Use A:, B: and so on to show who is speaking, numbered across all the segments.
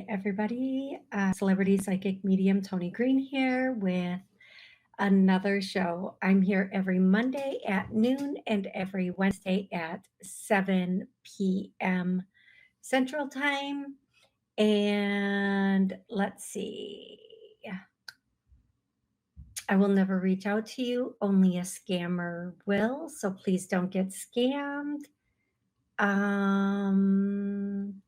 A: everybody. Celebrity Psychic Medium Toni Green here with another show. I'm here every Monday at noon and every Wednesday at 7 p.m. Central Time. And let's see. I will never reach out to you, only a scammer will. So please don't get scammed. I'm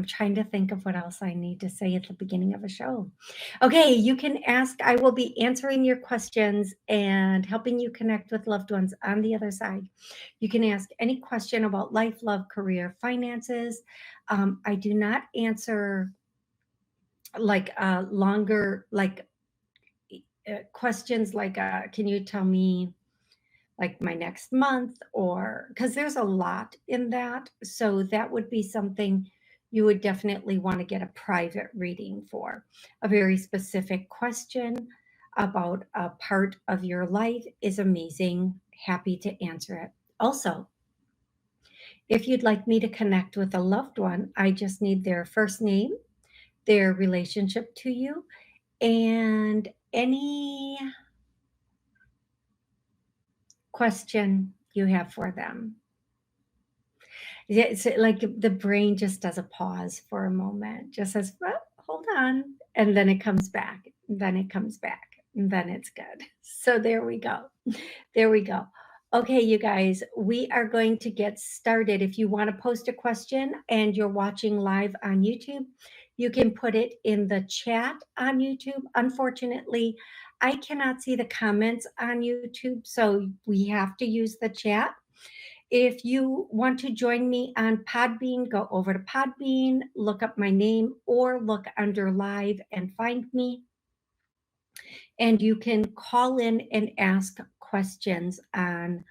A: trying to think of what else I need to say at the beginning of a show. Okay, you can ask. I will be answering your questions and helping you connect with loved ones on the other side. You can ask any question about life, love, career, finances. I do not answer longer questions like can you tell me like my next month, or because there's a lot in that. So that would be something you would definitely want to get a private reading for. A very specific question about a part of your life is amazing. Happy to answer it. Also, if you'd like me to connect with a loved one, I just need their first name, their relationship to you, and any question you have for them. Yeah, it's like the brain just does a pause for a moment, just says, well, hold on. And then it comes back, and then it comes back, and then it's good. So there we go. There we go. Okay, you guys, we are going to get started. If you want to post a question and you're watching live on YouTube, you can put it in the chat on YouTube. Unfortunately, I cannot see the comments on YouTube, so we have to use the chat. If you want to join me on Podbean, go over to Podbean, look up my name, or look under live and find me. And you can call in and ask questions on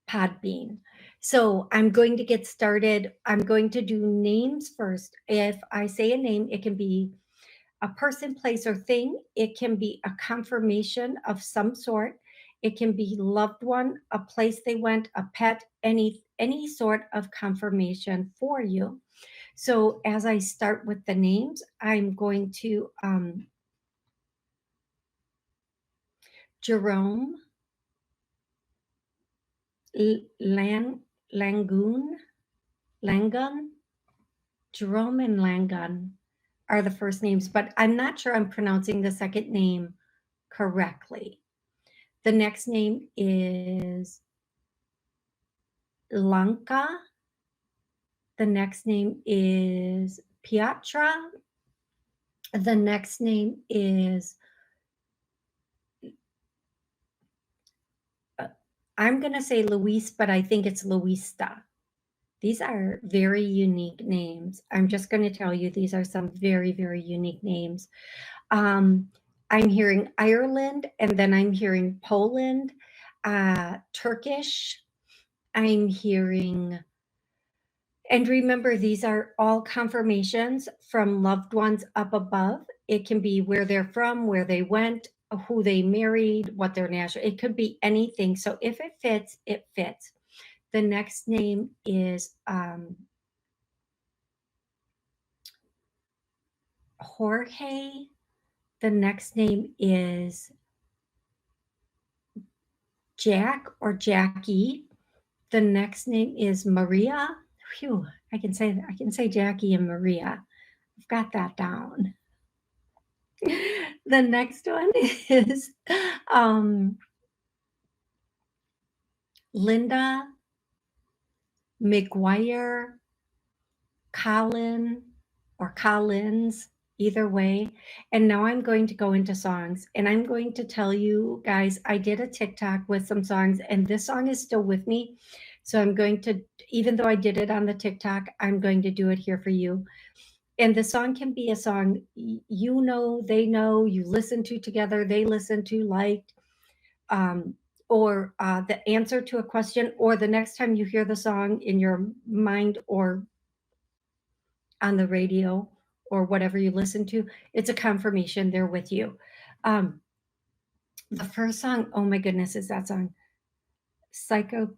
A: Podbean. So I'm going to get started. I'm going to do names first. If I say a name, it can be a person, place, or thing. It can be a confirmation of some sort. It can be loved one, a place they went, a pet, any sort of confirmation for you. So as I start with the names, I'm going to Jerome, Langun, Jerome and Langun are the first names, but I'm not sure I'm pronouncing the second name correctly. The next name is Lanka. The next name is Piatra. The next name is, I'm going to say Luis, but I think it's Luista. These are very unique names. I'm just going to tell you, these are some very, very unique names. I'm hearing Ireland, and then I'm hearing Poland, Turkish. I'm hearing, and remember, these are all confirmations from loved ones up above. It can be where they're from, where they went, who they married, what their national, it could be anything. So if it fits, it fits. The next name is Jorge. The next name is Jack or Jackie. The next name is Maria. Phew, I can say Jackie and Maria. I've got that down. The next one is Linda, McGuire, Colin, or Collins, either way. And now I'm going to go into songs, and I'm going to tell you guys, I did a TikTok with some songs, and this song is still with me. So I'm going to, even though I did it on the TikTok, I'm going to do it here for you. And the song can be a song you know, they know, you listen to together, they listen to, liked, or the answer to a question, or the next time you hear the song in your mind or on the radio or whatever you listen to, it's a confirmation they're with you. The first song, oh my goodness, is that song Psycho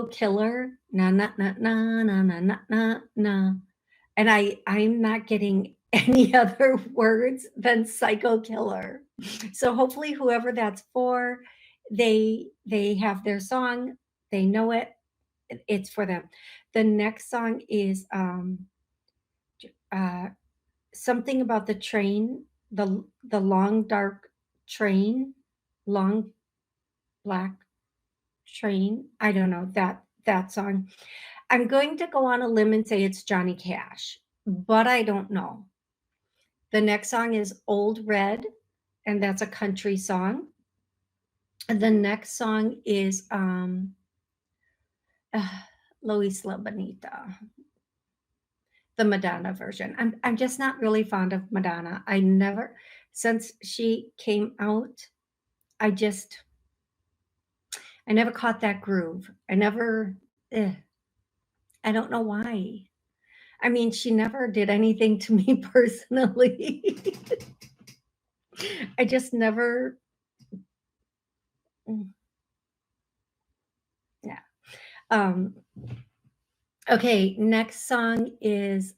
A: Killer, na na na na na na na na. And I'm not getting any other words than psycho killer. So hopefully whoever that's for, they have their song, they know it, it's for them. The next song is uh, something about the train, the long dark train, long black train. I don't know that song. I'm going to go on a limb and say it's Johnny Cash, but I don't know. The next song is Old Red, and that's a country song. And the next song is uh, Luis La Bonita, the Madonna version. I'm just not really fond of Madonna. I never, since she came out, I just I never caught that groove. I never. I don't know why. I mean, she never did anything to me personally. I just never. Mm, yeah. Um, okay, next song is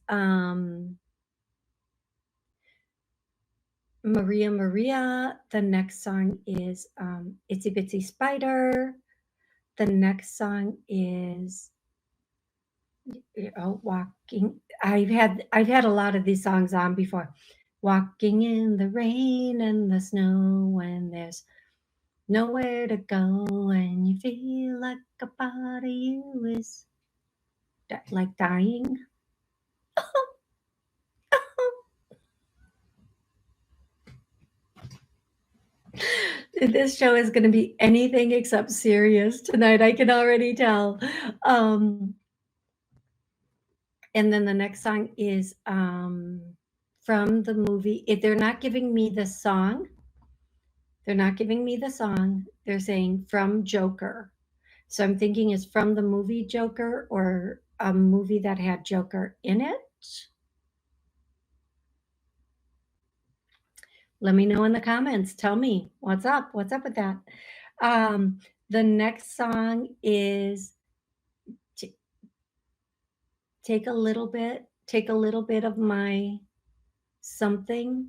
A: Maria Maria. The next song is Itsy Bitsy Spider. The next song is Walking. I've had a lot of these songs on before. Walking in the rain and the snow when there's nowhere to go and you feel like a part of you is like dying. This show is going to be anything except serious tonight. I can already tell. Um, and then the next song is from the movie. If they're not giving me the song, they're not giving me the song. They're saying from Joker. So I'm thinking is from the movie Joker or a movie that had Joker in it. Let me know in the comments. Tell me what's up. What's up with that? The next song is take a little bit of my something.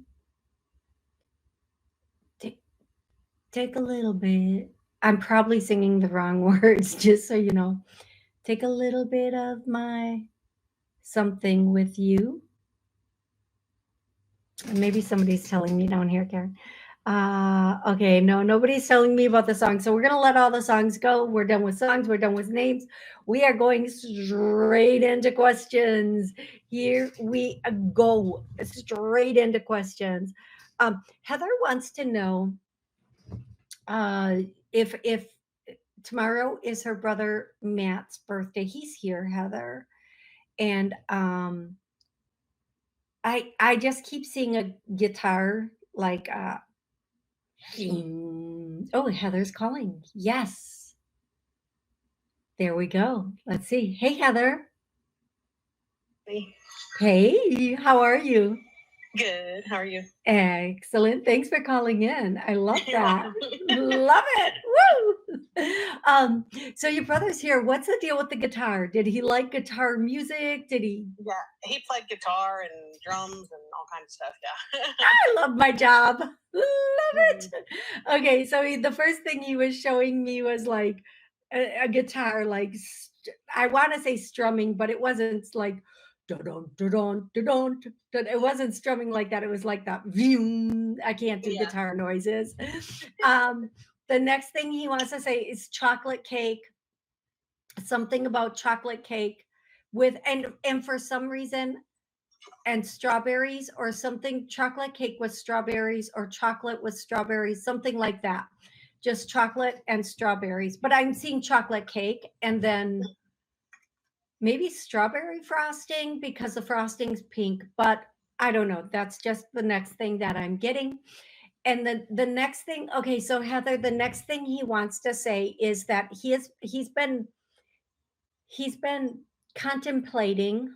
A: Take a little bit. I'm probably singing the wrong words, just so you know. Take a little bit of my something with you. Maybe somebody's telling me down here, Karen. Okay, no, nobody's telling me about the song. So we're gonna let all the songs go. We're done with songs, we're done with names. We are going straight into questions. Here we go. Straight into questions. Heather wants to know if tomorrow is her brother Matt's birthday. He's here, Heather. And I just keep seeing a guitar like oh, Heather's calling. Yes. There we go. Let's see. Hey, Heather. Hey, how are you?
B: Good. How are you?
A: Excellent. Thanks for calling in. I love that. Love it. Woo! So your brother's here. What's the deal with the guitar? Did he like guitar music? Did he?
B: Yeah, he played guitar and drums and all kinds of stuff. Yeah.
A: I love my job. Love it. Okay, so the first thing he was showing me was like a guitar, like I want to say strumming, but it wasn't like da-dun, da-dun, da-dun, da-dun. It wasn't strumming like that. It was like that. I can't do guitar noises. The next thing he wants to say is chocolate cake. Something about chocolate cake with and for some reason and strawberries or something, chocolate cake with strawberries or chocolate with strawberries, something like that. Just chocolate and strawberries. But I'm seeing chocolate cake and then maybe strawberry frosting because the frosting's pink, but I don't know. That's just the next thing that I'm getting. And the next thing, okay, so Heather, the next thing he wants to say is that he's been contemplating.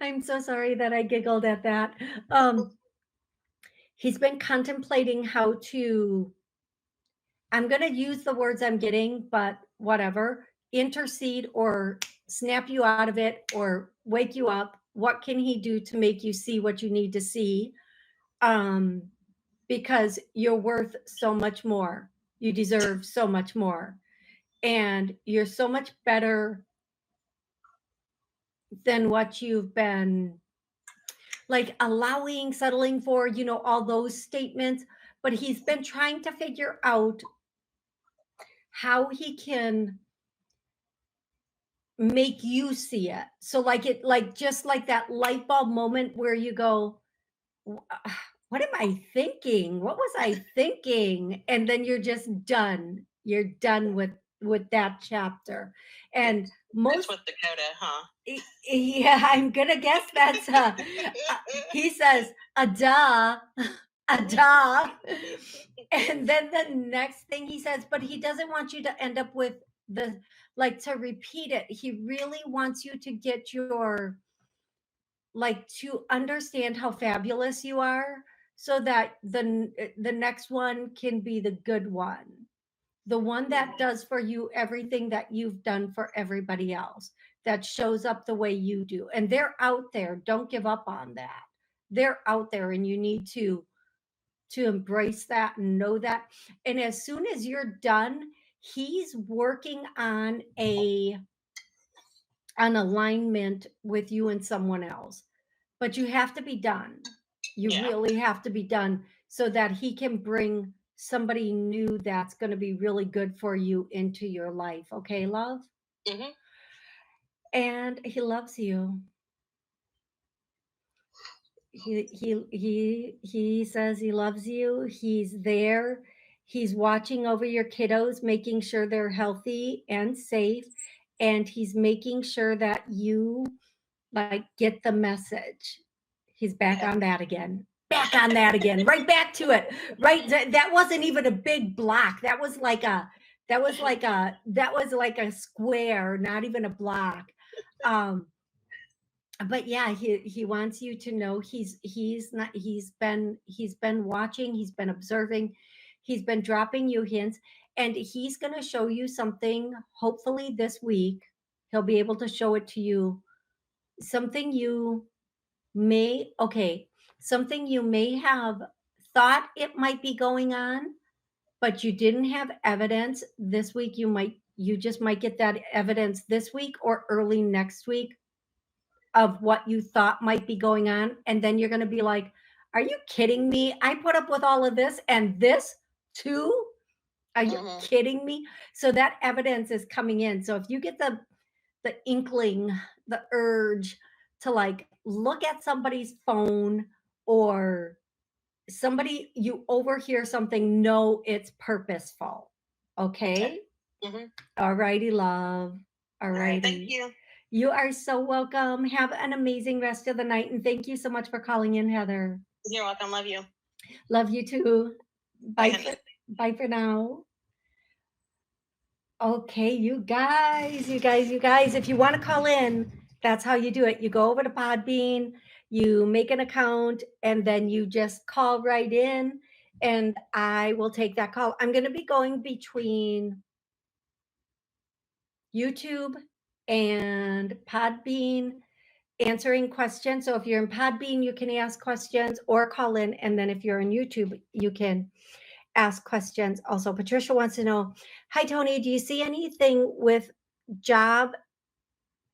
A: I'm so sorry that I giggled at that. He's been contemplating how to, I'm going to use the words I'm getting, but whatever, intercede or snap you out of it or wake you up What can he do to make you see what you need to see? Because you're worth so much more. You deserve so much more. And you're so much better than what you've been like allowing, settling for, all those statements. But he's been trying to figure out how he can make you see it. So just like that light bulb moment where you go, what am I thinking? What was I thinking? And then you're just done. You're done with that chapter. And
B: That's with Dakota, huh?
A: Yeah, I'm gonna guess that's he says a duh, a duh. And then the next thing he says, but he doesn't want you to end up with to repeat it. He really wants you to get to understand how fabulous you are, so that the next one can be the good one, the one that does for you everything that you've done for everybody else, that shows up the way you do. And they're out there. Don't give up on that. They're out there, and you need to embrace that and know that. And as soon as you're done, he's working on an alignment with you and someone else. But you have to be done. You really have to be done, so that he can bring somebody new that's going to be really good for you into your life. Okay, love?
B: Mm-hmm.
A: And he loves you. He says he loves you. He's there. He's watching over your kiddos, making sure they're healthy and safe, and he's making sure that you get the message. He's back on that again. Back on that again. Right back to it. Right. That wasn't even a big block. That was like a square, not even a block. But yeah, he wants you to know he's been watching, he's been observing, he's been dropping you hints, and he's going to show you something. Hopefully this week he'll be able to show it to you, something you may have thought it might be going on, but you didn't have evidence. This week you just might get that evidence this week or early next week of what you thought might be going on. And then you're going to be like, are you kidding me? I put up with all of this and this too? Are you kidding me? So that evidence is coming in. So if you get the inkling, the urge to look at somebody's phone, or you overhear something, know it's purposeful. Okay? All righty, love. All righty.
B: Thank you.
A: You are so welcome. Have an amazing rest of the night. And thank you so much for calling in, Heather.
B: You're welcome. Love you.
A: Love you too. Bye. Bye for now. Okay, you guys, if you want to call in, that's how you do it. You go over to Podbean, you make an account, and then you just call right in, and I will take that call. I'm going to be going between YouTube and Podbean, answering questions. So if you're in Podbean, you can ask questions or call in. And then if you're on YouTube, you can ask questions also. Patricia wants to know, hi, Toni, do you see anything with job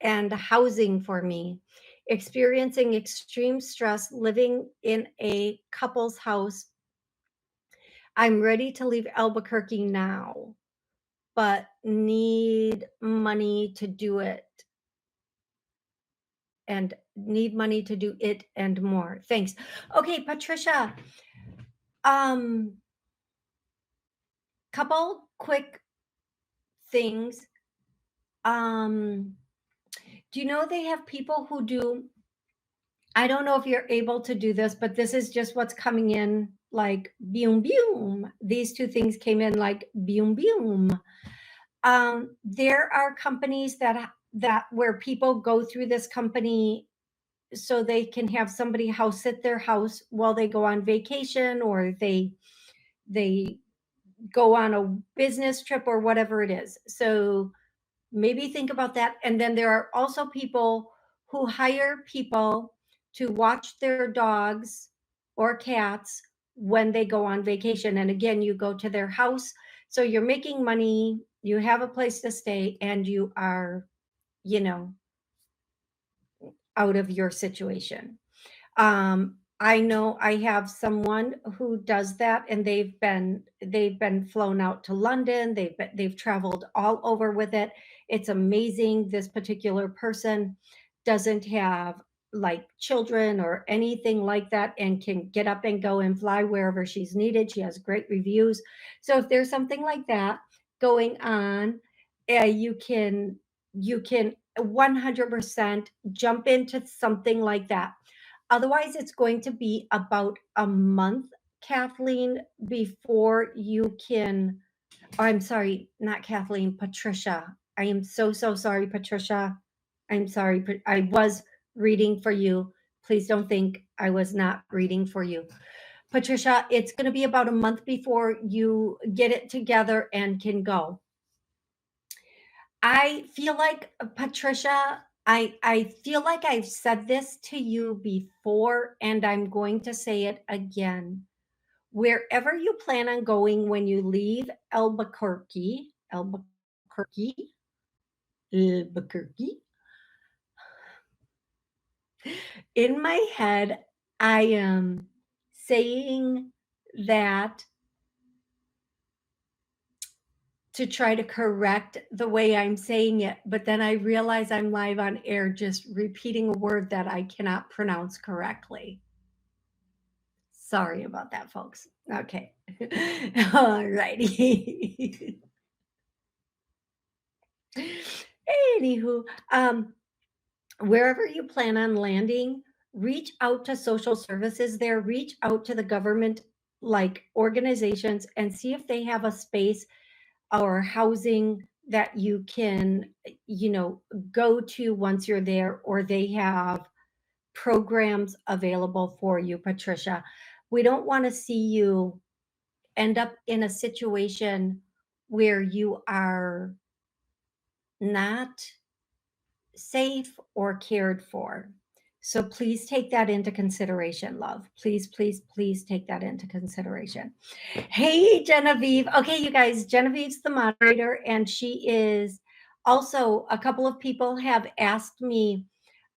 A: and housing for me? Experiencing extreme stress living in a couple's house. I'm ready to leave Albuquerque now, but need money to do it. And need money to do it and more. Thanks. Okay, Patricia. Couple quick things. Do you know they have people who do, I don't know if you're able to do this, but this is just what's coming in, like boom, boom. These two things came in like boom, boom. There are companies that where people go through this company so they can have somebody house sit their house while they go on vacation, or they go on a business trip or whatever it is. So maybe think about that. And then there are also people who hire people to watch their dogs or cats when they go on vacation. And again, you go to their house, so you're making money, you have a place to stay, and you are, you know, out of your situation. I know I have someone who does that, and they've been flown out to London. They've traveled all over with it. It's amazing. This particular person doesn't have like children or anything like that, and can get up and go and fly wherever she's needed. She has great reviews. So if there's something like that going on, you can 100% jump into something like that. Otherwise, it's going to be about a month, Kathleen, before you can. Oh, I'm sorry, not Kathleen, Patricia. I am so, so sorry, Patricia. I'm sorry. I was reading for you. Please don't think I was not reading for you. Patricia, it's going to be about a month before you get it together and can go. I feel like, Patricia, I feel like I've said this to you before, and I'm going to say it again. Wherever you plan on going when you leave Albuquerque, in my head, I am saying that to try to correct the way I'm saying it, but then I realize I'm live on air just repeating a word that I cannot pronounce correctly. Sorry about that, folks. Okay. All righty. Anywho, wherever you plan on landing, reach out to social services there, reach out to the government like organizations, and see if they have a space or housing that you can, go to once you're there, or they have programs available for you, Patricia. We don't want to see you end up in a situation where you are not safe or cared for. So please take that into consideration, love. Please, please, please take that into consideration. Hey, Genevieve. Okay, you guys, Genevieve's the moderator, and she is also, a couple of people have asked me,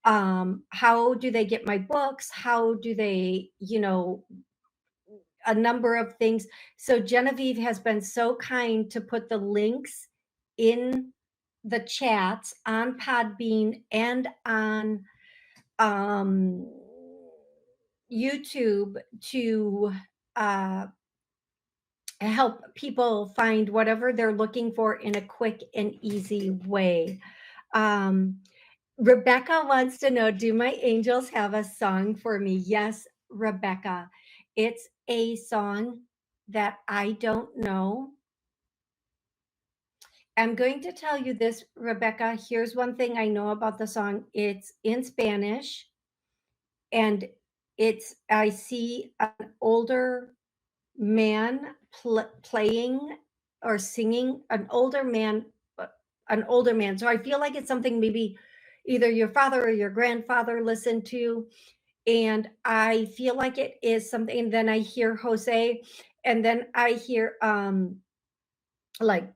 A: how do they get my books? How do they, a number of things. So Genevieve has been so kind to put the links in the chats on Podbean and on YouTube to help people find whatever they're looking for in a quick and easy way. Rebecca wants to know, do my angels have a song for me? Yes, Rebecca. It's a song that I don't know. I'm going to tell you this, Rebecca. Here's one thing I know about the song. It's in Spanish, and I see an older man playing or singing, an older man. So I feel like it's something maybe either your father or your grandfather listened to, and I feel like it is something. And then I hear Jose, and then I hear like,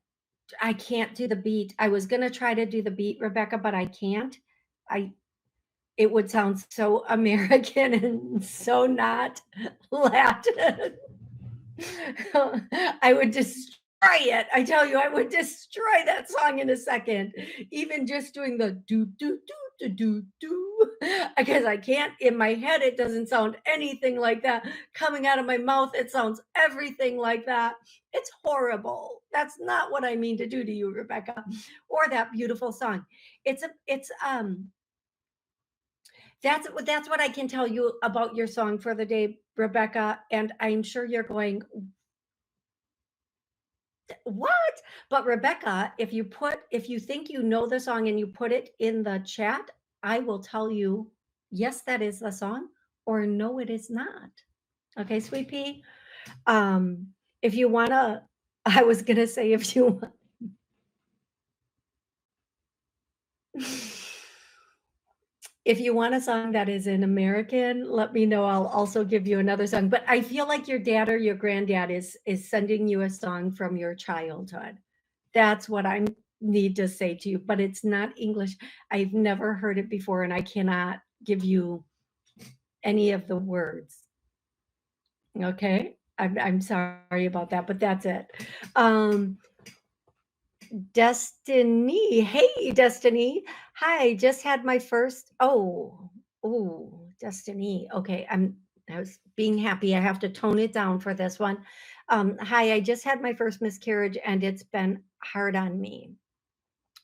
A: I can't do the beat. I was gonna try to do the beat, Rebecca, but I can't. It would sound so American and so not Latin. I would destroy it. I tell you, I would destroy that song in a second. Even just doing the do do do do do, because I can't. In my head, it doesn't sound anything like that. Coming out of my mouth, it sounds everything like that. It's horrible. That's not what I mean to do to you, Rebecca, or that beautiful song. That's what I can tell you about your song for the day, Rebecca. And I'm sure you're going, what? But Rebecca, if you think you know the song and you put it in the chat, I will tell you, yes, that is the song, or no, it is not. Okay, sweet pea. If you wanna, I was gonna say if you want. If you want a song that is in American, let me know. I'll also give you another song. But I feel like your dad or your granddad is sending you a song from your childhood. That's what I need to say to you. But it's not English. I've never heard it before, and I cannot give you any of the words. Okay? I'm sorry about that, but that's it. Um, Destiny. Hey, Destiny. Hi, just had my first. Oh, Destiny. Okay, I was being happy. I have to tone it down for this one. Hi, I just had my first miscarriage and it's been hard on me.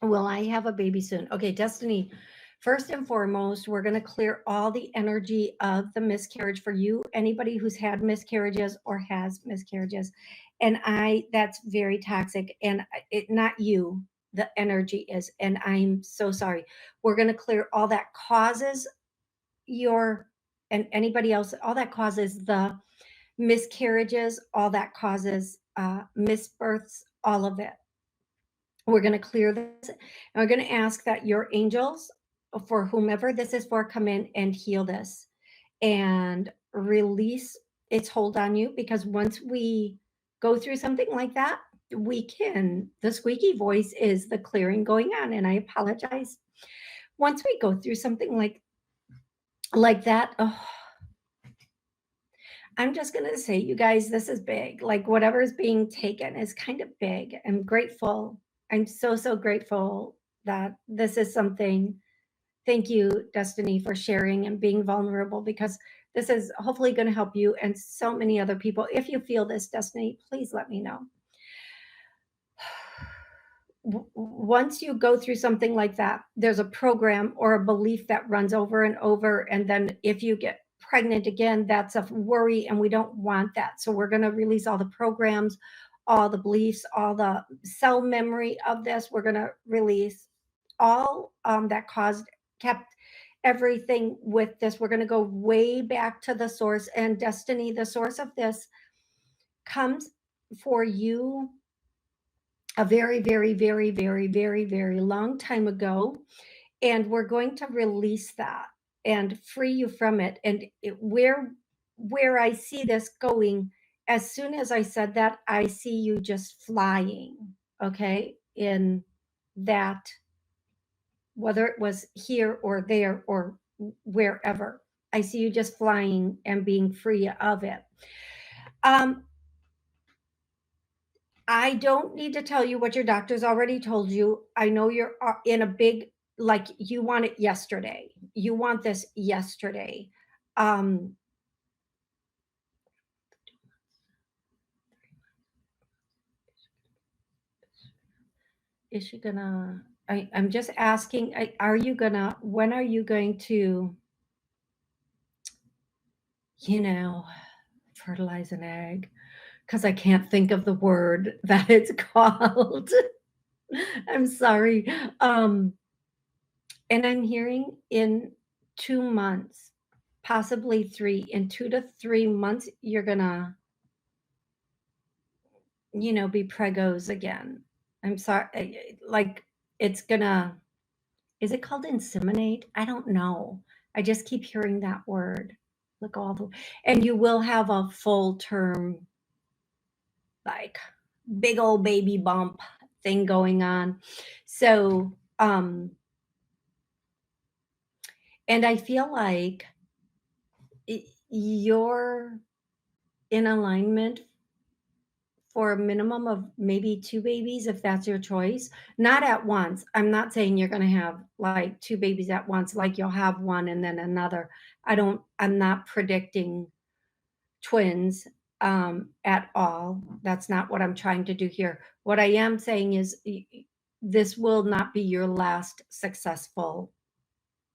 A: Will I have a baby soon? Okay, Destiny. First and foremost, we're going to clear all the energy of the miscarriage for you, anybody who's had miscarriages or has miscarriages. And that's very toxic. And it, not you, the energy is. And I'm so sorry. We're going to clear all that causes your, and anybody else, all that causes the miscarriages, all that causes misbirths, all of it. We're going to clear this. And we're going to ask that your angels, for whomever this is for, come in and heal this and release its hold on you. Because once we go through something like that, the squeaky voice is the clearing going on. And I apologize. Once we go through something like that, oh, I'm just going to say, you guys, this is big. Like whatever is being taken is kind of big. I'm grateful. I'm so grateful that this is something. Thank you, Destiny, for sharing and being vulnerable, because this is hopefully going to help you and so many other people. If you feel this, Destiny, please let me know. Once you go through something like that, there's a program or a belief that runs over and over. And then if you get pregnant again, that's a worry, and we don't want that. So we're going to release all the programs, all the beliefs, all the cell memory of this. We're going to release all that kept everything with this. We're going to go way back to the source. And Destiny, the source of this comes for you a very long time ago. And we're going to release that and free you from it. And where I see this going, as soon as I said that, I see you just flying, okay, in that, whether it was here or there or wherever. I see you just flying and being free of it. I don't need to tell you what your doctor's already told you. I know you're in a big, like, you want it yesterday. You want this yesterday. Is she gonna, I'm just asking, when are you going to, fertilize an egg? Because I can't think of the word that it's called. I'm sorry. And I'm hearing in 2 months, possibly 3, in 2 to 3 months, you're gonna, be pregos again. I'm sorry, like it's gonna, is it called inseminate? I don't know. I just keep hearing that word. Look all the, and you will have a full term, like big old baby bump thing going on. So, and I feel like you're in alignment for a minimum of maybe 2 babies, if that's your choice. Not at once. I'm not saying you're going to have like 2 babies at once, like you'll have one and then another. I'm not predicting twins at all. That's not what I'm trying to do here. What I am saying is this will not be your last successful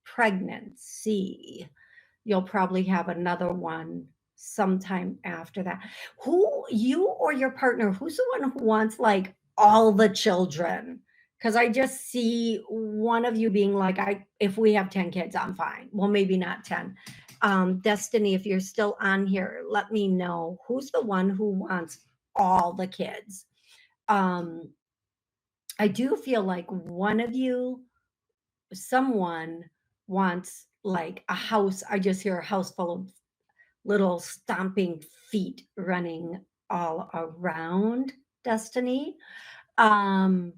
A: pregnancy. You'll probably have another one sometime after that. Who, you or your partner, who's the one who wants like all the children? Because I just see one of you being like, if we have 10 kids, I'm fine. Well, maybe not 10. Destiny, if you're still on here, let me know who's the one who wants all the kids. I do feel like one of you, someone wants like a house. I just hear a house full of little stomping feet running all around Destiny. Um,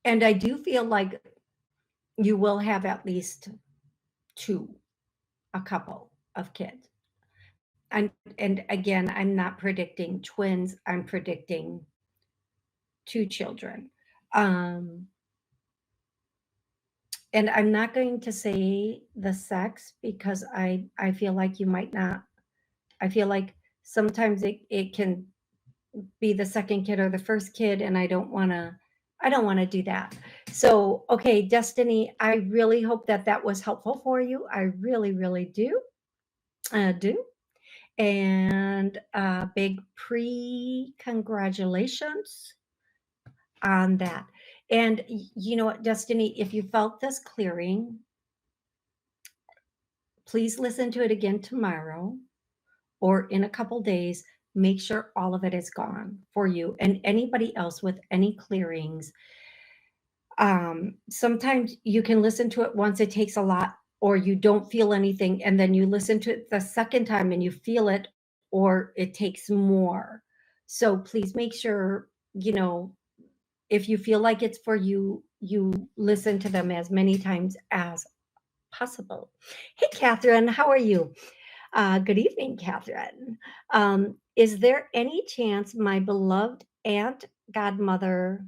A: and I do feel like you will have at least two, a couple of kids. And again, I'm not predicting twins. I'm predicting two children. Um, and I'm not going to say the sex because I feel like you might not. I feel like sometimes it can be the second kid or the first kid, and I don't want to do that. So, okay, Destiny, I really hope that that was helpful for you. I really, really do. And big congratulations on that. And you know what, Destiny, if you felt this clearing, please listen to it again tomorrow or in a couple days. Make sure all of it is gone for you and anybody else with any clearings. Sometimes you can listen to it once, it takes a lot, or you don't feel anything, and then you listen to it the second time and you feel it, or it takes more. So please make sure, if you feel like it's for you, you listen to them as many times as possible. Hey, Catherine, how are you? Good evening, Catherine. Is there any chance my beloved aunt godmother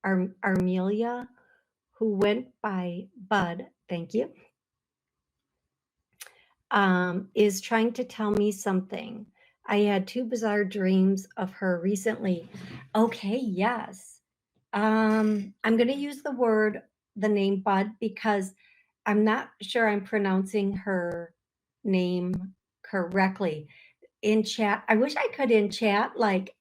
A: Armelia, who went by Bud, thank you, is trying to tell me something? I had two bizarre dreams of her recently. Okay, yes. I'm going to use the name Bud, because I'm not sure I'm pronouncing her name correctly. In chat, I wish I could in chat, like,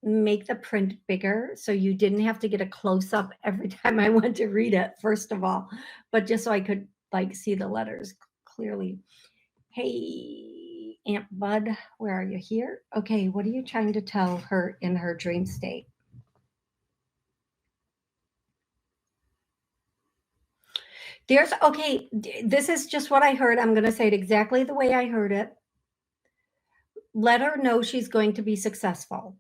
A: make the print bigger so you didn't have to get a close up every time I went to read it, first of all, but just so I could like see the letters clearly. Hey, Aunt Bud, where are you here? Okay, what are you trying to tell her in her dream state? Okay, this is just what I heard. I'm going to say it exactly the way I heard it. Let her know she's going to be successful.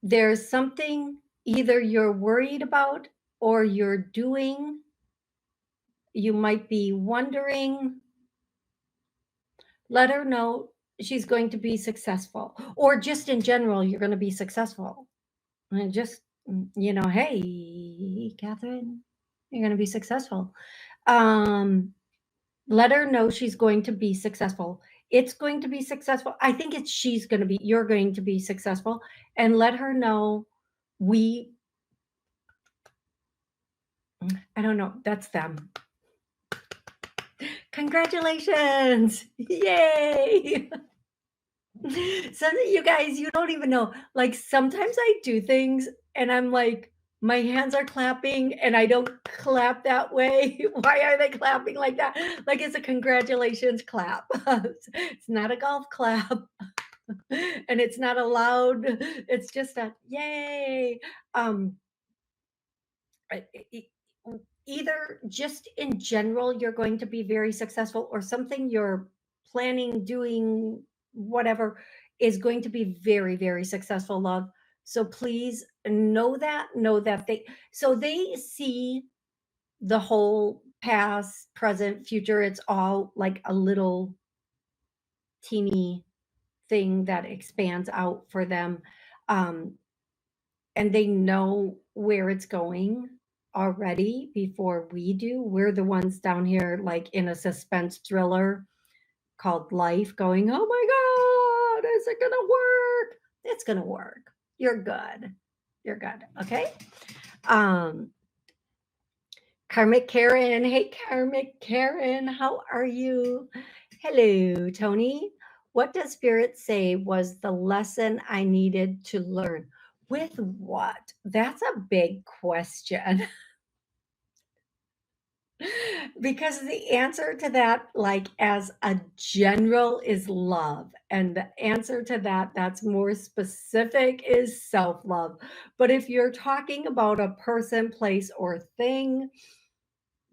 A: There's something either you're worried about or you're doing. You might be wondering. Let her know she's going to be successful, or just in general, you're going to be successful. And just, hey, Catherine, you're going to be successful. Let her know she's going to be successful. It's going to be successful. I think you're going to be successful. And let her know I don't know, that's them. Congratulations. Yay. So you guys, you don't even know. Like sometimes I do things and I'm like, my hands are clapping and I don't clap that way. Why are they clapping like that? Like it's a congratulations clap. It's not a golf clap. And it's not a loud, it's just a yay. Either just in general, you're going to be very successful, or something you're planning, doing, whatever, is going to be very, very successful, love. So please know that they see the whole past, present, future. It's all like a little teeny thing that expands out for them. Um, and they know where it's going already before we do. We're the ones down here, like in a suspense thriller called life, going, oh my God, is it going to work? It's going to work. You're good. You're good. Okay. Um, Karmic Karen. Hey, Karmic Karen. How are you? Hello, Toni. What does Spirit say was the lesson I needed to learn? With what? That's a big question. Because the answer to that, like as a general, is love. And the answer to that, that's more specific, is self love. But if you're talking about a person, place, or thing,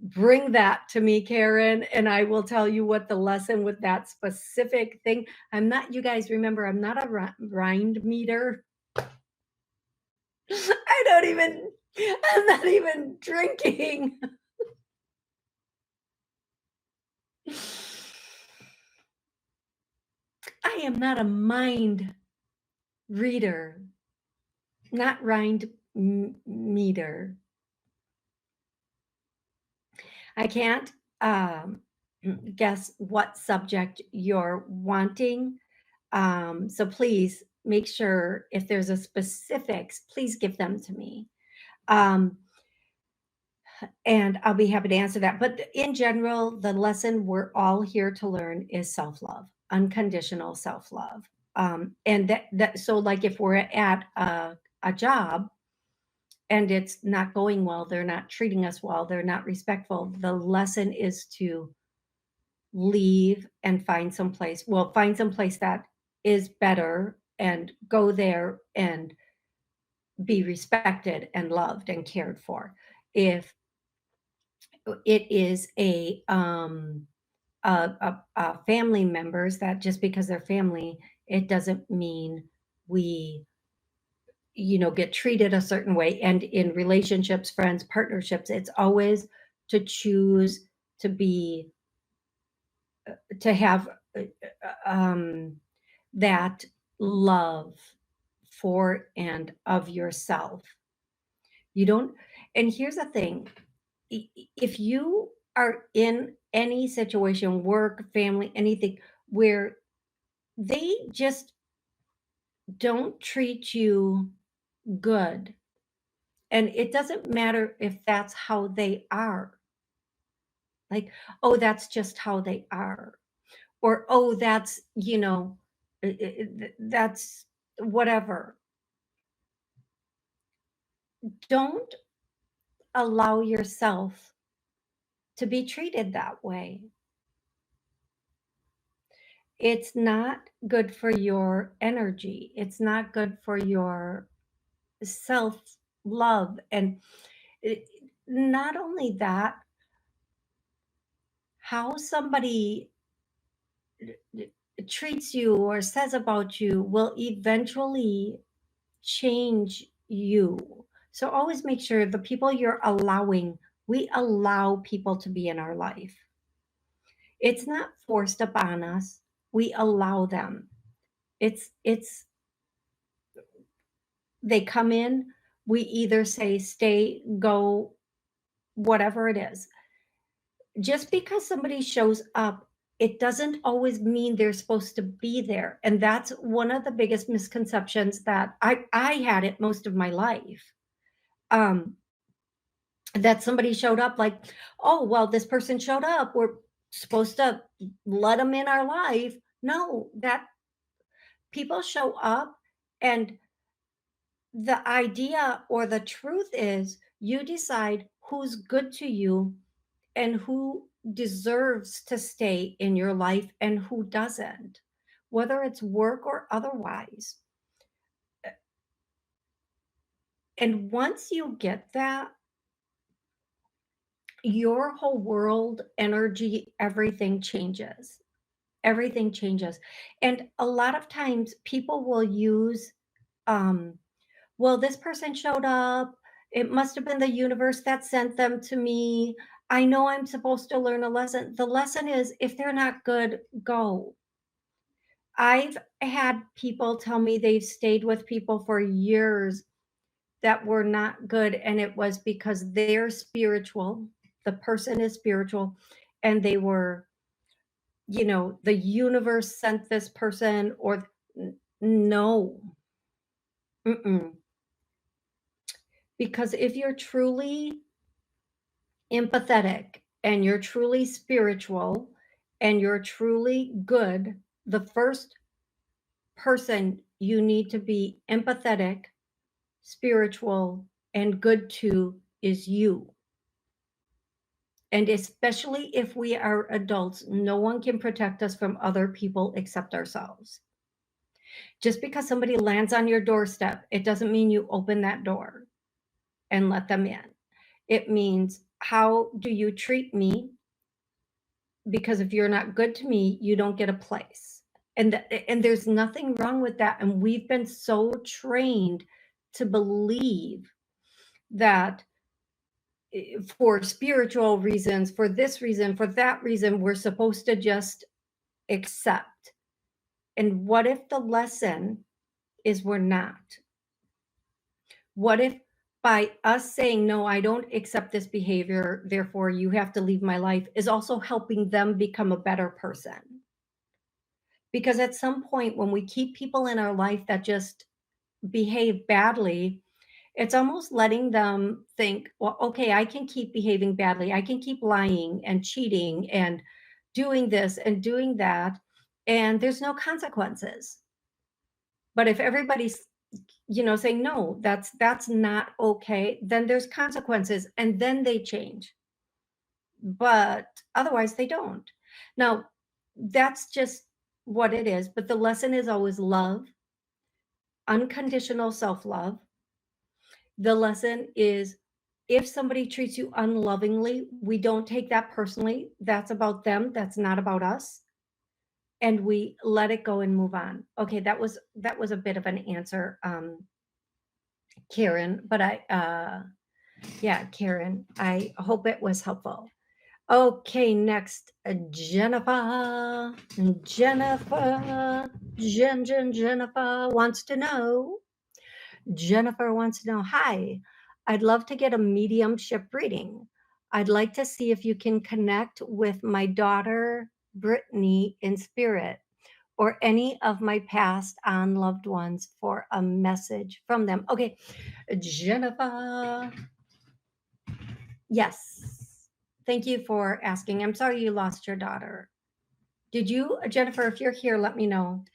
A: bring that to me, Karen, and I will tell you what the lesson with that specific thing. I'm not, you guys remember, I'm not a rind meter. I don't even, I'm not even drinking. I am not a mind reader, not rind meter. I can't um, guess what subject you're wanting. So please make sure if there's a specifics, please give them to me. Um, and I'll be happy to answer that. But in general, the lesson we're all here to learn is self love, unconditional self love. And that so like if we're at a job and it's not going well, they're not treating us well, they're not respectful. The lesson is to leave and find some place. Well, find some place that is better and go there and be respected and loved and cared for. If it is a family members, that just because they're family, it doesn't mean we get treated a certain way. And in relationships, friends, partnerships, it's always to choose to be to have um, that love for and of yourself. You don't, and here's the thing, if you are in any situation, work, family, anything, where they just don't treat you good, and it doesn't matter if that's how they are, like, oh, that's just how they are, or oh, that's, that's whatever. Don't allow yourself to be treated that way. It's not good for your energy. It's not good for your self love. And it, not only that, how somebody treats you or says about you will eventually change you. So always make sure the people you're allowing, we allow people to be in our life. It's not forced upon us. We allow them. It's they come in, we either say stay, go, whatever it is. Just because somebody shows up, it doesn't always mean they're supposed to be there. And that's one of the biggest misconceptions that I had it most of my life. Um, that somebody showed up like, oh, well, this person showed up. We're supposed to let them in our life. No, that people show up, and the idea or the truth is you decide who's good to you and who deserves to stay in your life and who doesn't, whether it's work or otherwise. And once you get that, your whole world, energy, everything changes. Everything changes. And a lot of times people will use, um, well, this person showed up. It must have been the universe that sent them to me. I know I'm supposed to learn a lesson. The lesson is if they're not good, go. I've had people tell me they've stayed with people for years that were not good, and it was because they're spiritual. The person is spiritual, and they were, the universe sent this person, or no. Mm-mm. Because if you're truly empathetic and you're truly spiritual and you're truly good, the first person you need to be empathetic, spiritual, and good to is you. And especially if we are adults, no one can protect us from other people except ourselves. Just because somebody lands on your doorstep, it doesn't mean you open that door and let them in. It means, how do you treat me? Because if you're not good to me, you don't get a place. And there's nothing wrong with that. And we've been so trained to believe that for spiritual reasons, for this reason, for that reason, we're supposed to just accept. And what if the lesson is we're not? What if by us saying, no, I don't accept this behavior, therefore you have to leave my life, is also helping them become a better person? Because at some point, when we keep people in our life that just behave badly, it's almost letting them think, well, okay, I can keep behaving badly. I can keep lying and cheating and doing this and doing that, and there's no consequences. But if everybody's, saying, no, that's not okay, then there's consequences, and then they change. But otherwise they don't. Now, that's just what it is. But the lesson is always love, unconditional self-love. The lesson is, if somebody treats you unlovingly, we don't take that personally. That's about them. That's not about us. And we let it go and move on. Okay, that was a bit of an answer, Karen, but yeah, Karen, I hope it was helpful. Okay, next, Jennifer. Jennifer wants to know. Jennifer wants to know, hi, I'd love to get a mediumship reading. I'd like to see if you can connect with my daughter, Brittany, in spirit, or any of my past on loved ones for a message from them. Okay, Jennifer. Yes. Thank you for asking. I'm sorry you lost your daughter. Did you, Jennifer, if you're here, let me know.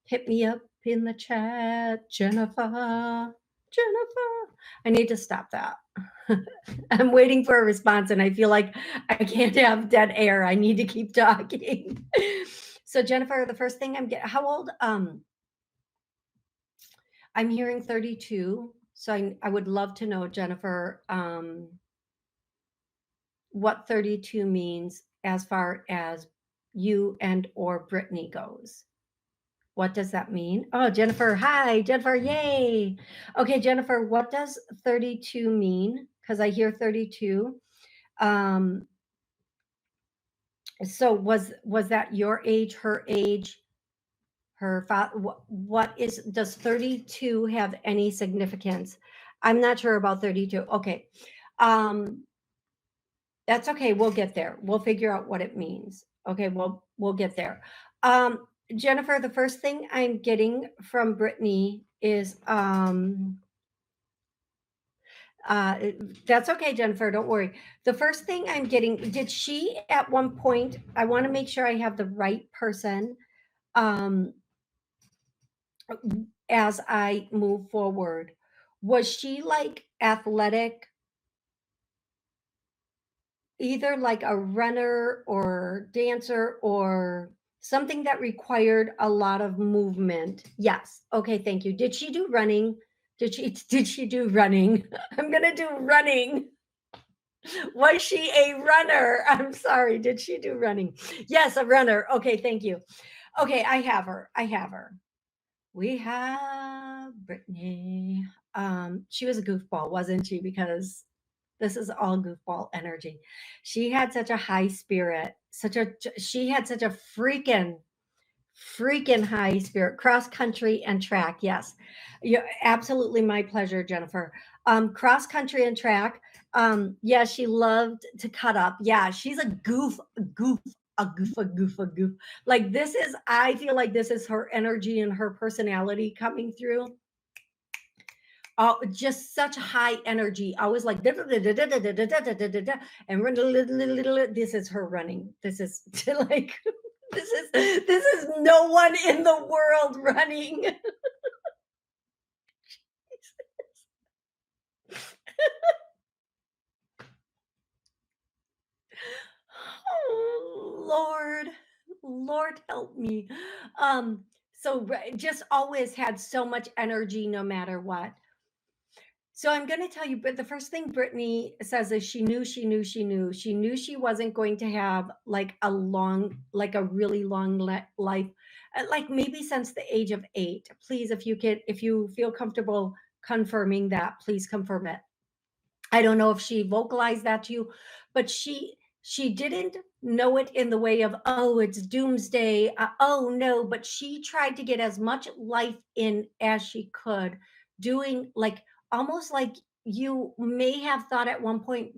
A: Hit me up in the chat, Jennifer. Jennifer. I need to stop that. I'm waiting for a response and I feel like I can't have dead air. I need to keep talking. So Jennifer, the first thing I'm getting, how old? I'm hearing 32. So I would love to know, Jennifer, what 32 means as far as you and or Brittany goes. What does that mean? Oh, Jennifer. Hi, Jennifer. Yay. Okay, Jennifer, what does 32 mean? Because I hear 32. So was that your age, her age, her father? What is, does 32 have any significance? I'm not sure about 32. Okay. That's okay. We'll get there. We'll figure out what it means. Okay, we'll get there. Jennifer, the first thing I'm getting from Brittany is that's okay, Jennifer, don't worry. The first thing I'm getting, did she at one point, I want to make sure I have the right person as I move forward. Was she like athletic, either like a runner or dancer or something that required a lot of movement? Yes. Okay, thank you. Did she do running? Did she do running? I'm going to do running. Was she a runner? I'm sorry. Did she do running? Yes, a runner. Okay, thank you. Okay, I have her. We have Brittany. She was a goofball, wasn't she? Because this is all goofball energy. She had such a high spirit, she had such a freaking high spirit. Cross country and track. Yes. Yeah, absolutely my pleasure, Jennifer. Cross country and track. Yeah, she loved to cut up. Yeah, she's a goof. Like this is, I feel like this is her energy and her personality coming through. Oh, just such high energy. I was like, and this is her running. This is like, this is no one in the world running. help me. So just always had so much energy no matter what. So I'm going to tell you, but the first thing Brittany says is she knew she wasn't going to have like a really long life, like maybe since the age of 8. Please, if you feel comfortable confirming that, please confirm it. I don't know if she vocalized that to you, but she didn't know it in the way of, oh, it's doomsday. Oh no, but she tried to get as much life in as she could, doing like almost like you may have thought at one point,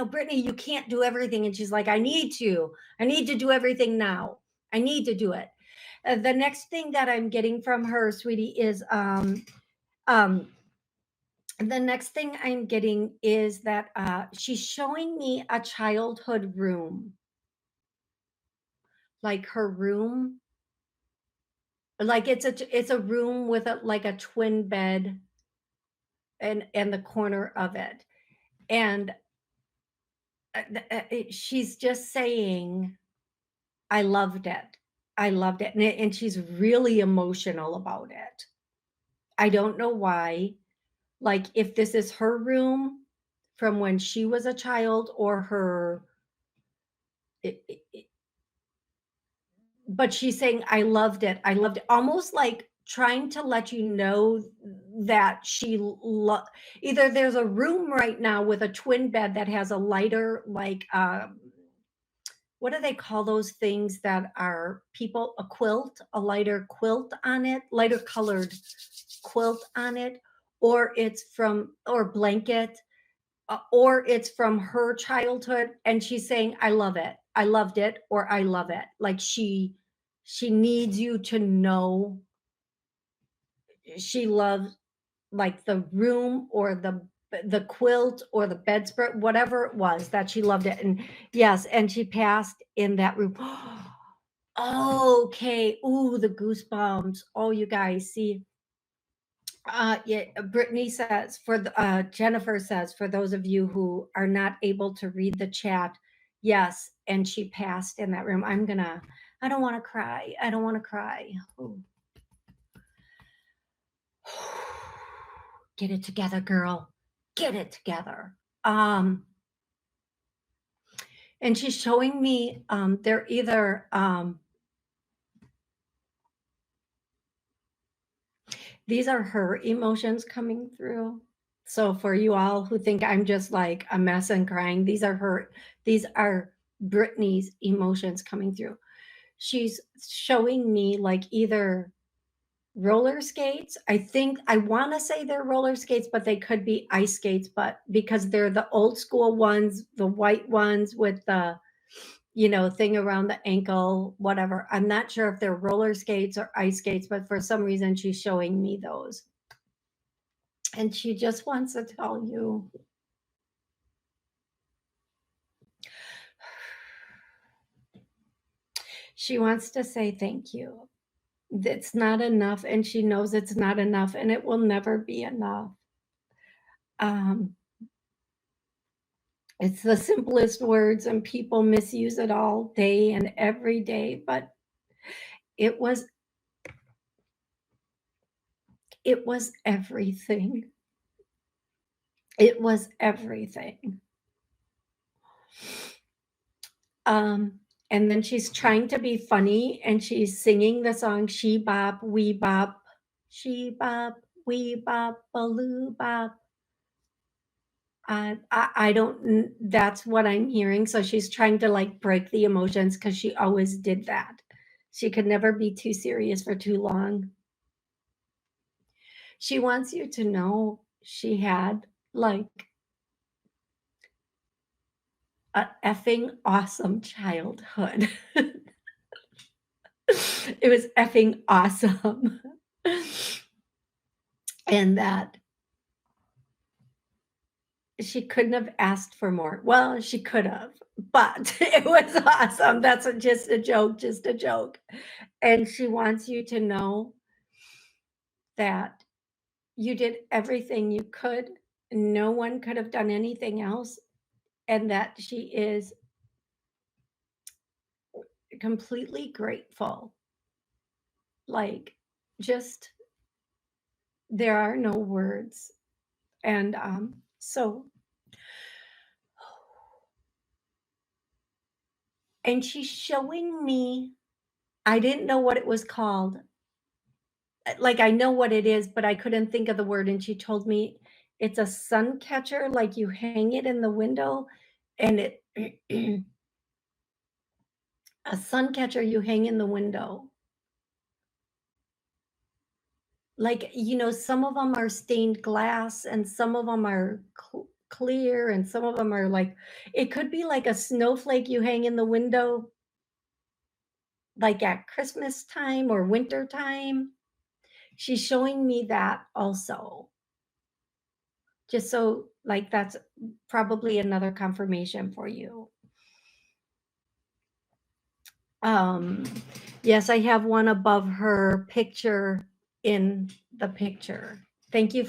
A: Brittany, you can't do everything. And she's like, I need to do everything now. I need to do it. The next thing that I'm getting from her, sweetie, is um, the next thing I'm getting is that she's showing me a childhood room, like her room, like it's a room with like a twin bed and the corner of it, and she's just saying, "I loved it, I loved it," and she's really emotional about it. I don't know why. Like if this is her room from when she was a child or her. But she's saying, I loved it. I loved it. Almost like trying to let you know that either there's a room right now with a twin bed that has a lighter, like, what do they call those things that are a quilt, a lighter quilt on it, lighter colored quilt on it, or blanket, or it's from her childhood, and she's saying, I love it, I loved it, or I love it. Like she needs you to know she loves, like, the room or the quilt or the bedspread, whatever it was, that she loved it. And yes, and she passed in that room. Okay. Ooh, the goosebumps. Oh, you guys, see. Yeah, Brittany says, Jennifer says, for those of you who are not able to read the chat, yes, and she passed in that room. I don't want to cry. I don't want to cry. Ooh. Get it together, girl. Get it together. And she's showing me, they're either, these are her emotions coming through. So for you all who think I'm just like a mess and crying, these are Brittany's emotions coming through. She's showing me like either roller skates. I want to say they're roller skates, but they could be ice skates, but because they're the old school ones, the white ones with the thing around the ankle, whatever. I'm not sure if they're roller skates or ice skates, but for some reason she's showing me those. And she just wants to tell you, she wants to say thank you. It's not enough, and she knows it's not enough, and it will never be enough. It's the simplest words, and people misuse it all day and every day, but it was everything. It was everything. And then she's trying to be funny, and she's singing the song She Bop, We Bop, She Bop, We Bop, Baloo Bop. I don't, that's what I'm hearing. So she's trying to like break the emotions because she always did that. She could never be too serious for too long. She wants you to know she had like a effing awesome childhood. It was effing awesome. And that she couldn't have asked for more. Well, she could have, but it was awesome. That's just a joke. And she wants you to know that you did everything you could. No one could have done anything else. And that she is completely grateful like, just there are no words. And so, and she's showing me, I didn't know what it was called. Like, I know what it is, but I couldn't think of the word. And she told me it's a sun catcher, like you hang it in the window, and it, a sun catcher you hang in the window. Like, some of them are stained glass and some of them are clear and some of them are like, it could be like a snowflake you hang in the window, like at Christmas time or winter time. She's showing me that also. Just so, like, that's probably another confirmation for you. Yes, I have one above her picture in the picture. Thank you.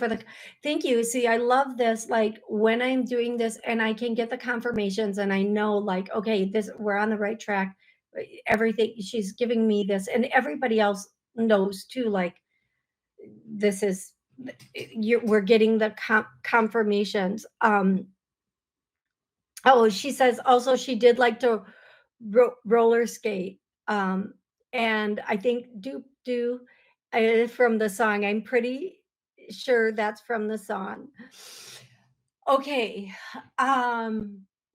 A: See, I love this. Like, when I'm doing this and I can get the confirmations and I know, like, okay, we're on the right track. Everything, she's giving me this, and everybody else knows too, like, this is, we're getting the confirmations. Oh, she says also she did like to roller skate. And I think do from the song. I'm pretty sure that's from the song. Okay.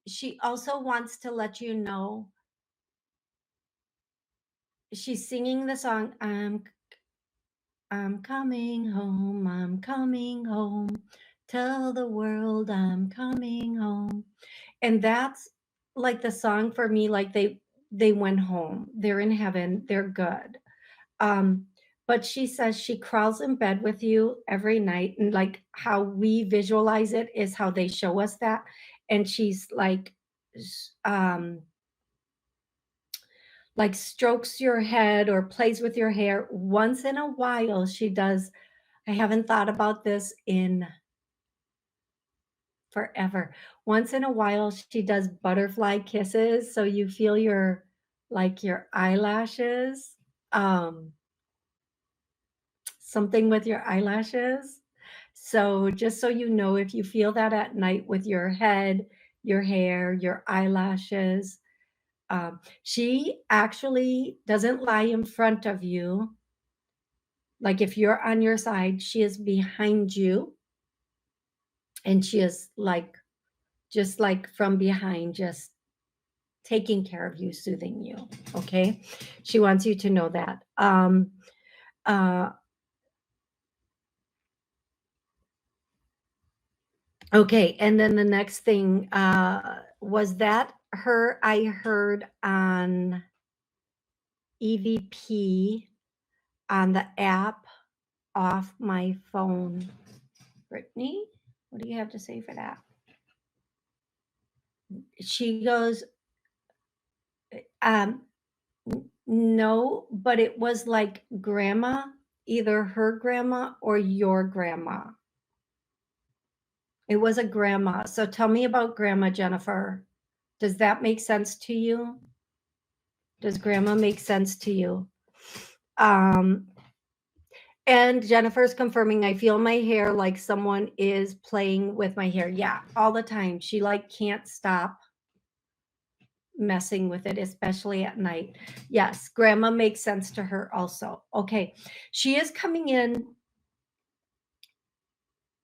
A: She also wants to let you know she's singing the song, I'm coming home, I'm coming home. Tell the world I'm coming home. And that's like the song for me, like they went home. They're in heaven. They're good. But she says she crawls in bed with you every night, and like how we visualize it is how they show us that. And she's like strokes your head or plays with your hair. Once in a while she does. I haven't thought about this in forever. Once in a while she does butterfly kisses, so you feel your eyelashes, something with your eyelashes. So just so you know, if you feel that at night with your head, your hair, your eyelashes, she actually doesn't lie in front of you. Like, if you're on your side, she is behind you, and she is like, just like from behind, just taking care of you, soothing you. Okay. She wants you to know that. Okay. And then the next thing, was that her, I heard on EVP on the app off my phone. Brittany, what do you have to say for that? She goes, no, but it was like grandma, either her grandma or your grandma. It was a grandma. So tell me about grandma, Jennifer. Does that make sense to you? Does grandma make sense to you? And Jennifer's confirming, I feel my hair like someone is playing with my hair. Yeah, all the time. She like can't stop messing with it, especially at night. Yes, grandma makes sense to her also. Okay, she is coming in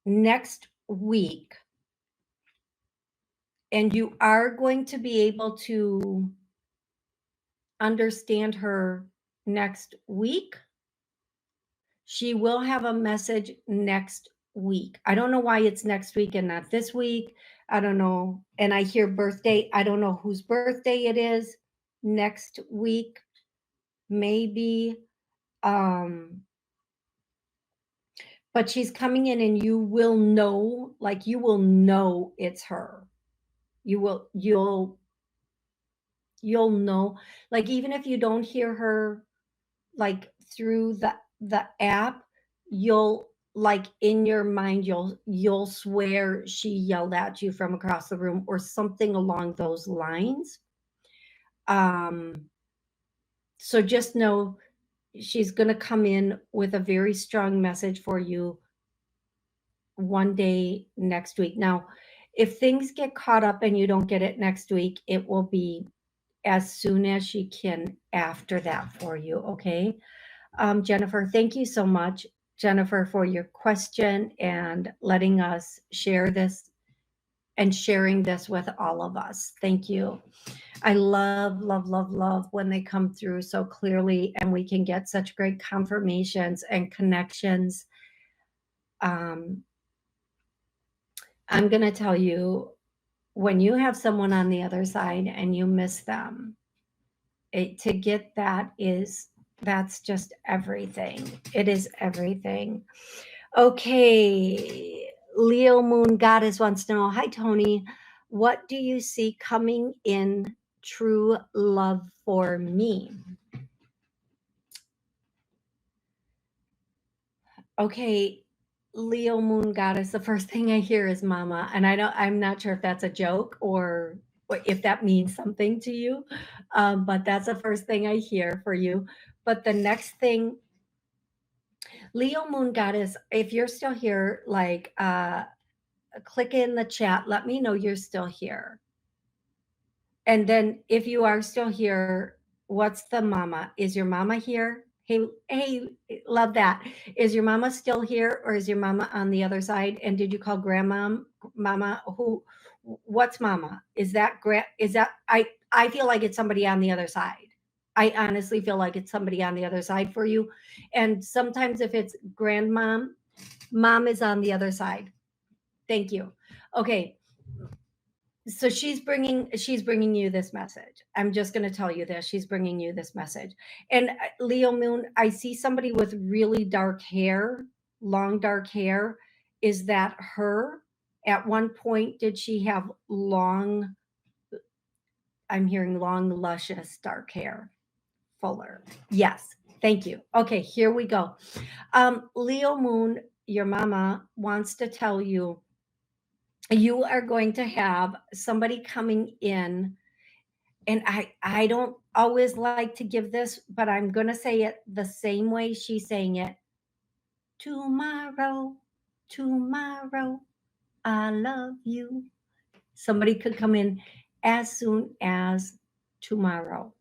A: next week, and you are going to be able to understand her next week. She will have a message next week. I don't know why it's next week and not this week. I don't know. And I hear birthday. I don't know whose birthday it is next week. Maybe. But she's coming in and you will know, like you will know it's her. You'll know, like, even if you don't hear her like through the app, you'll like in your mind you'll swear she yelled at you from across the room or something along those lines. So just know she's going to come in with a very strong message for you one day next week. Now, if things get caught up and you don't get it next week, it will be as soon as she can after that for you, okay? Jennifer, thank you so much, Jennifer, for your question and letting us share this and sharing this with all of us. Thank you. I love, love, love, love when they come through so clearly and we can get such great confirmations and connections. Um, I'm going to tell you, when you have someone on the other side and you miss them, to get that that's just everything. It is everything. Okay. Leo Moon Goddess wants to know, hi, Toni. What do you see coming in true love for me? Okay. Leo Moon Goddess, the first thing I hear is mama. And I'm not sure if that's a joke or if that means something to you. But that's the first thing I hear for you. But the next thing, Leo Moon Goddess, if you're still here, like, click in the chat. Let me know you're still here. And then if you are still here, what's the mama? Is your mama here? Hey, love that. Is your mama still here or is your mama on the other side? And did you call grandma mama? What's mama? Is that I feel like it's somebody on the other side. I honestly feel like it's somebody on the other side for you. And sometimes if it's grandmom, mom is on the other side. Thank you. Okay. So she's bringing you this message. I'm just going to tell you this. She's bringing you this message. And Leo Moon, I see somebody with really dark hair, long dark hair. Is that her? At one point, did she have long, I'm hearing long, luscious dark hair? Fuller. Yes. Thank you. Okay, here we go. Leo Moon, your mama wants to tell you, you are going to have somebody coming in, and I don't always like to give this, but I'm going to say it the same way she's saying it. Tomorrow, tomorrow, I love you. Somebody could come in as soon as tomorrow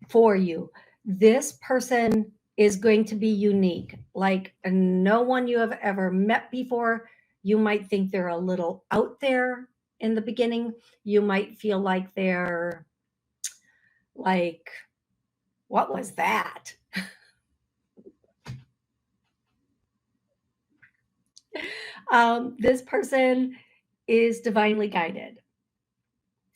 A: for you. This person is going to be unique, like no one you have ever met before. You might think they're a little out there in the beginning. You might feel like they're like, what was that? This person is divinely guided.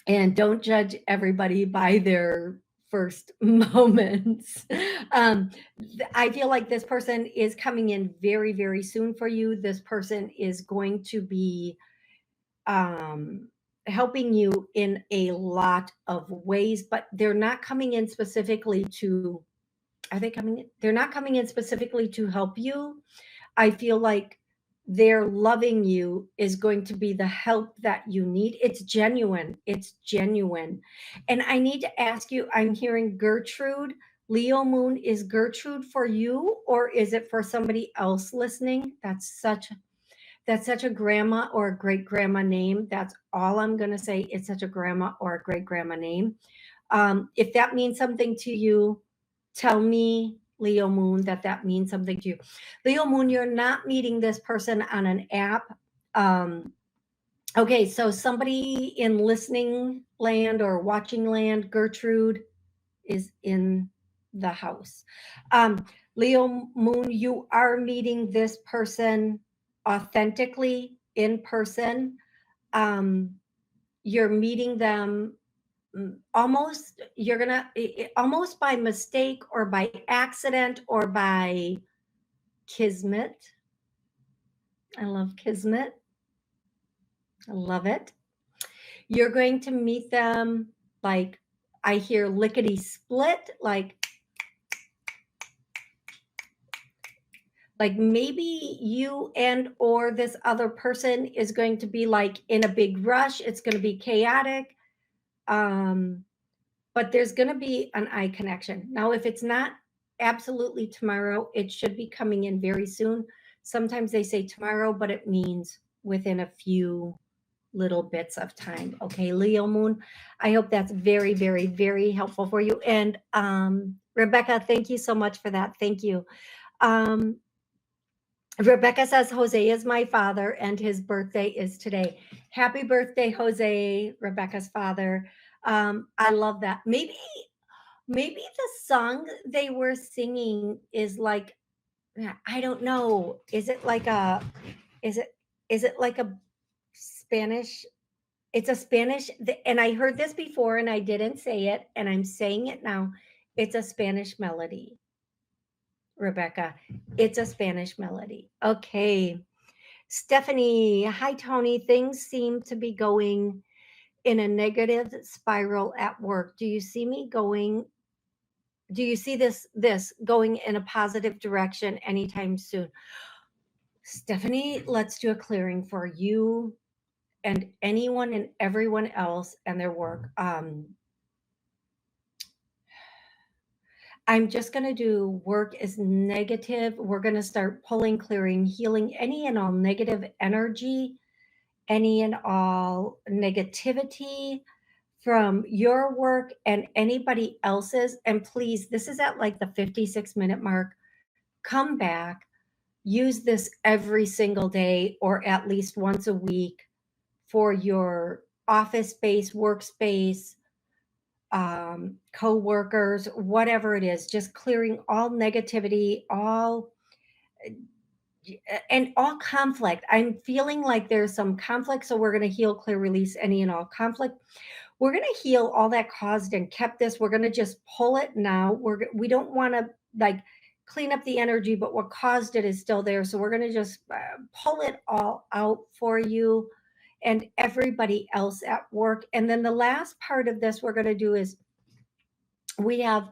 A: And don't judge everybody by their first moments. I feel like this person is coming in very, very soon for you. This person is going to be helping you in a lot of ways, but they're not coming in specifically to, are they coming? They're not coming in specifically to help you. I feel like their loving you is going to be the help that you need. It's genuine. It's genuine. And I need to ask you, I'm hearing Gertrude. Leo Moon, is Gertrude for you or is it for somebody else listening? That's such a grandma or a great grandma name. That's all I'm going to say. It's such a grandma or a great grandma name. If that means something to you, tell me, Leo Moon, that means something to you. Leo Moon, you're not meeting this person on an app. Okay, so somebody in listening land or watching land, Gertrude, is in the house. Leo Moon, you are meeting this person authentically in person. You're meeting them almost, you're gonna almost by mistake or by accident or by kismet. I love kismet. I love it. You're going to meet them, like, I hear lickety split, like maybe you and or this other person is going to be like in a big rush. It's going to be chaotic. But there's going to be an eye connection. Now, if it's not absolutely tomorrow. It should be coming in very soon. Sometimes they say tomorrow, but it means within a few little bits of time. Okay, Leo Moon. I hope that's very, very, very helpful for you. And Rebecca, thank you so much for that. Thank you. Um, Rebecca says Jose is my father and his birthday is today. Happy birthday, Jose, Rebecca's father. I love that. Maybe the song they were singing is like, I don't know. Is it is it like a Spanish? It's a Spanish, and I heard this before and I didn't say it, and I'm saying it now. It's a Spanish melody, Rebecca. It's a Spanish melody. Okay. Stephanie, hi Toni. Things seem to be going in a negative spiral at work. Do you see this going in a positive direction anytime soon? Stephanie, let's do a clearing for you and anyone and everyone else and their work. I'm just going to do work is negative. We're going to start pulling, clearing, healing any and all negative energy, any and all negativity from your work and anybody else's. And please, this is at like the 56-minute mark. Come back, use this every single day or at least once a week for your office space, workspace, co-workers, whatever it is, just clearing all negativity, all and all conflict. I'm feeling like there's some conflict, so we're going to heal, clear, release any and all conflict. We're going to heal all that caused and kept this. We're going to just pull it now. We don't want to like clean up the energy, but what caused it is still there. So we're going to just pull it all out for you and everybody else at work. And then the last part of this we're going to do is we have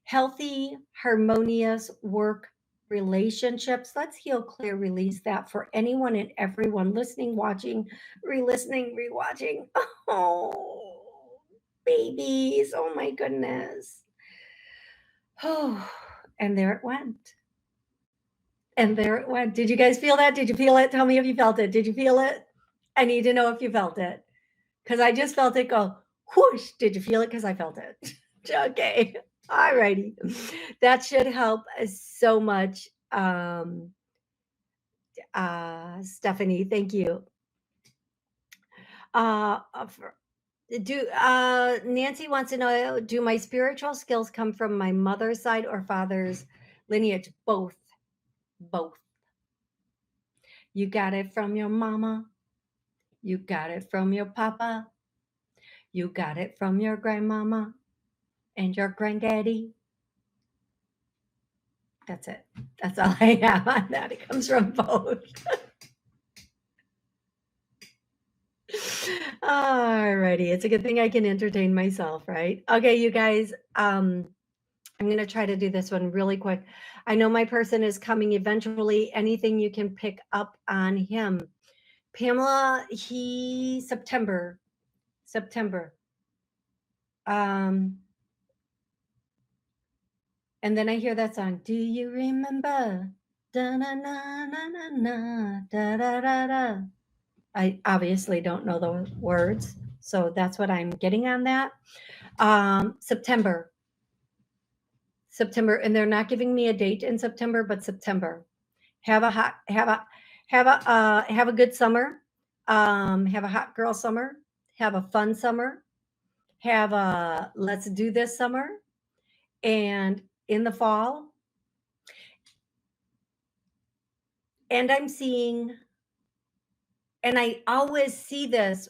A: healthy, harmonious work relationships. Let's heal, clear, release that for anyone and everyone listening, watching, re-listening, rewatching. Oh, babies. Oh my goodness. Oh, and there it went. And there it went. Did you guys feel that? Did you feel it? Tell me if you felt it. Did you feel it? I need to know if you felt it. Because I just felt it go whoosh. Did you feel it? Because I felt it. Okay. All righty. That should help so much. Stephanie, thank you. Nancy wants to know, do my spiritual skills come from my mother's side or father's lineage? Both. Both. You got it from your mama. You got it from your papa. You got it from your grandmama and your granddaddy. That's it. That's all I have on that. It comes from both. All righty. It's a good thing I can entertain myself, right? Okay, you guys. I'm going to try to do this one really quick. I know my person is coming eventually. Anything you can pick up on him. Pamela, September. And then I hear that song. Do you remember? Da na na na na na da da da da. I obviously don't know the words, so that's what I'm getting on that. September, and they're not giving me a date in September, but September. Have a good summer. Have a hot girl summer. Have a fun summer. Have a let's do this summer. And in the fall, and I'm seeing, and I always see this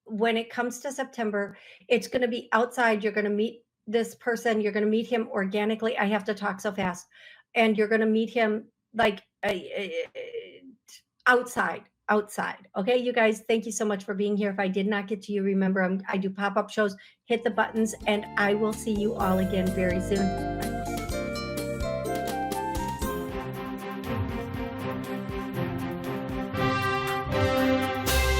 A: when it comes to September, it's going to be outside. You're going to meet this person. You're going to meet him organically. I have to talk so fast. And you're going to meet him like outside. Okay, you guys, thank you so much for being here. If I did not get to you, remember, I do pop-up shows. Hit the buttons, and I will see you all again very soon.